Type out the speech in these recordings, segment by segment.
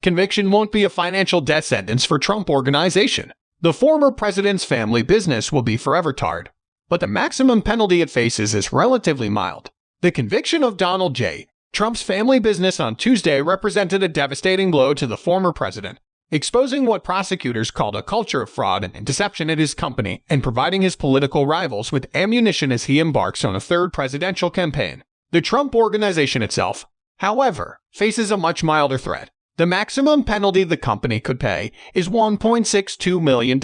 conviction won't be a financial death sentence for Trump Organization. The former president's family business will be forever tarred, but the maximum penalty it faces is relatively mild. The conviction of Donald J. Trump's family business on Tuesday represented a devastating blow to the former president, exposing what prosecutors called a culture of fraud and deception at his company and providing his political rivals with ammunition as he embarks on a third presidential campaign. The Trump Organization itself, however, faces a much milder threat. The maximum penalty the company could pay is $1.62 million,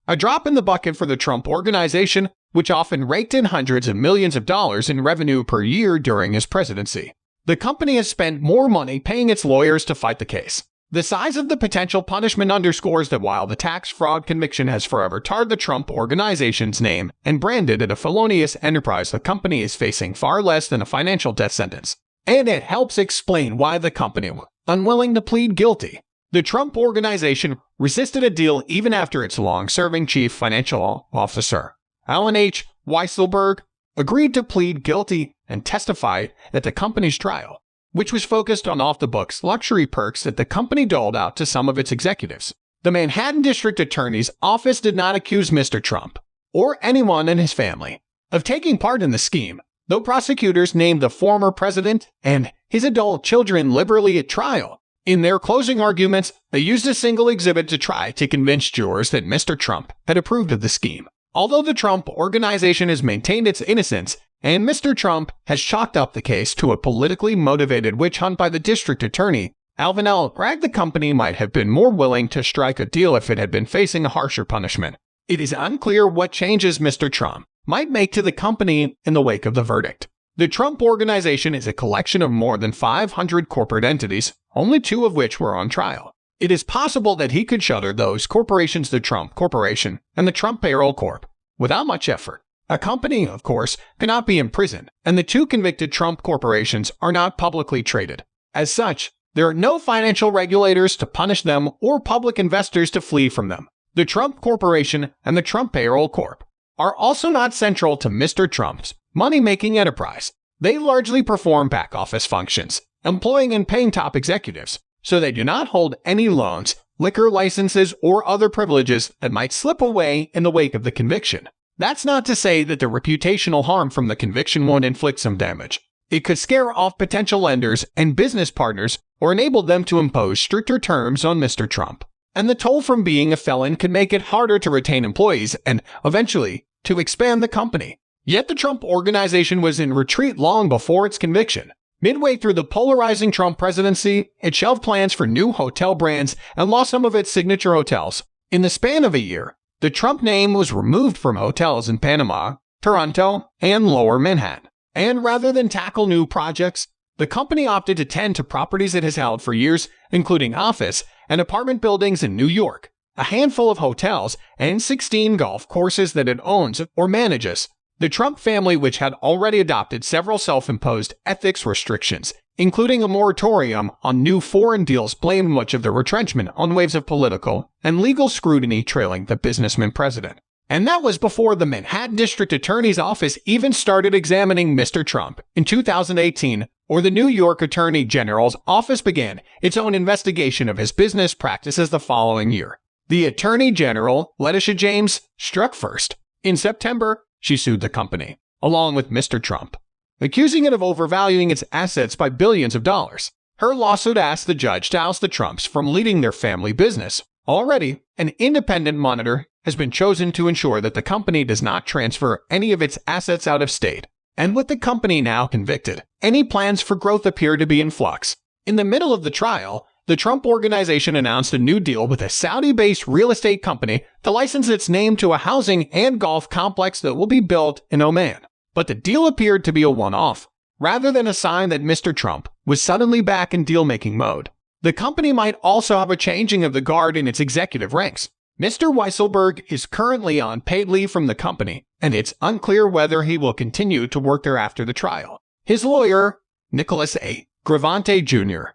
a drop in the bucket for the Trump Organization, which often raked in hundreds of millions of dollars in revenue per year during his presidency. The company has spent more money paying its lawyers to fight the case. The size of the potential punishment underscores that while the tax fraud conviction has forever tarred the Trump Organization's name and branded it a felonious enterprise, the company is facing far less than a financial death sentence. And it helps explain why the company was unwilling to plead guilty. The Trump Organization resisted a deal even after its long-serving chief financial officer, Alan H. Weisselberg, agreed to plead guilty and testify at the company's trial, which was focused on off-the-books luxury perks that the company doled out to some of its executives. The Manhattan District Attorney's Office did not accuse Mr. Trump, or anyone in his family, of taking part in the scheme, though prosecutors named the former president and his adult children liberally at trial. In their closing arguments, they used a single exhibit to try to convince jurors that Mr. Trump had approved of the scheme. Although the Trump Organization has maintained its innocence, and Mr. Trump has chalked up the case to a politically motivated witch hunt by the district attorney, Alvin L. Bragg, the company might have been more willing to strike a deal if it had been facing a harsher punishment. It is unclear what changes Mr. Trump might make to the company in the wake of the verdict. The Trump Organization is a collection of more than 500 corporate entities, only 2 of which were on trial. It is possible that he could shutter those corporations, the Trump Corporation and the Trump Payroll Corp, without much effort. A company, of course, cannot be imprisoned, and the 2 convicted Trump corporations are not publicly traded. As such, there are no financial regulators to punish them or public investors to flee from them. The Trump Corporation and the Trump Payroll Corp are also not central to Mr. Trump's money-making enterprise. They largely perform back-office functions, employing and paying top executives, so they do not hold any loans, liquor licenses, or other privileges that might slip away in the wake of the conviction. That's not to say that the reputational harm from the conviction won't inflict some damage. It could scare off potential lenders and business partners or enable them to impose stricter terms on Mr. Trump. And the toll from being a felon could make it harder to retain employees and, eventually, to expand the company. Yet the Trump Organization was in retreat long before its conviction. Midway through the polarizing Trump presidency, it shelved plans for new hotel brands and lost some of its signature hotels. In the span of a year, the Trump name was removed from hotels in Panama, Toronto, and Lower Manhattan. And rather than tackle new projects, the company opted to tend to properties it has held for years, including office and apartment buildings in New York, a handful of hotels, and 16 golf courses that it owns or manages. The Trump family, which had already adopted several self-imposed ethics restrictions, including a moratorium on new foreign deals, blamed much of the retrenchment on waves of political and legal scrutiny trailing the businessman president. And that was before the Manhattan District Attorney's Office even started examining Mr. Trump in 2018, or the New York Attorney General's Office began its own investigation of his business practices the following year. The Attorney General, Letitia James, struck first. In September, she sued the company, along with Mr. Trump, accusing it of overvaluing its assets by billions of dollars. Her lawsuit asked the judge to oust the Trumps from leading their family business. Already, an independent monitor has been chosen to ensure that the company does not transfer any of its assets out of state. And with the company now convicted, any plans for growth appear to be in flux. In the middle of the trial, the Trump Organization announced a new deal with a Saudi-based real estate company to license its name to a housing and golf complex that will be built in Oman. But the deal appeared to be a one-off, rather than a sign that Mr. Trump was suddenly back in deal-making mode. The company might also have a changing of the guard in its executive ranks. Mr. Weisselberg is currently on paid leave from the company, and it's unclear whether he will continue to work there after the trial. His lawyer, Nicholas A. Gravante Jr.,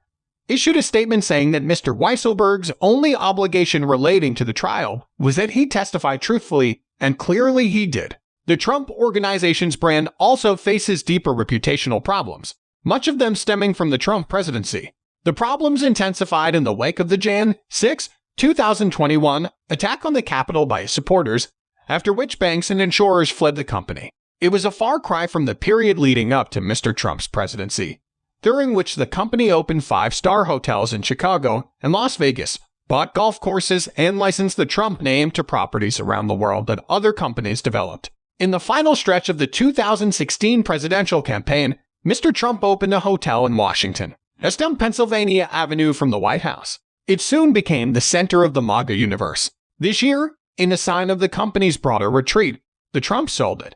issued a statement saying that Mr. Weisselberg's only obligation relating to the trial was that he testify truthfully, and clearly he did. The Trump Organization's brand also faces deeper reputational problems, much of them stemming from the Trump presidency. The problems intensified in the wake of the Jan. 6, 2021 attack on the Capitol by his supporters, after which banks and insurers fled the company. It was a far cry from the period leading up to Mr. Trump's presidency, during which the company opened 5-star hotels in Chicago and Las Vegas, bought golf courses, and licensed the Trump name to properties around the world that other companies developed. In the final stretch of the 2016 presidential campaign, Mr. Trump opened a hotel in Washington, just down Pennsylvania Avenue from the White House. It soon became the center of the MAGA universe. This year, in a sign of the company's broader retreat, the Trumps sold it,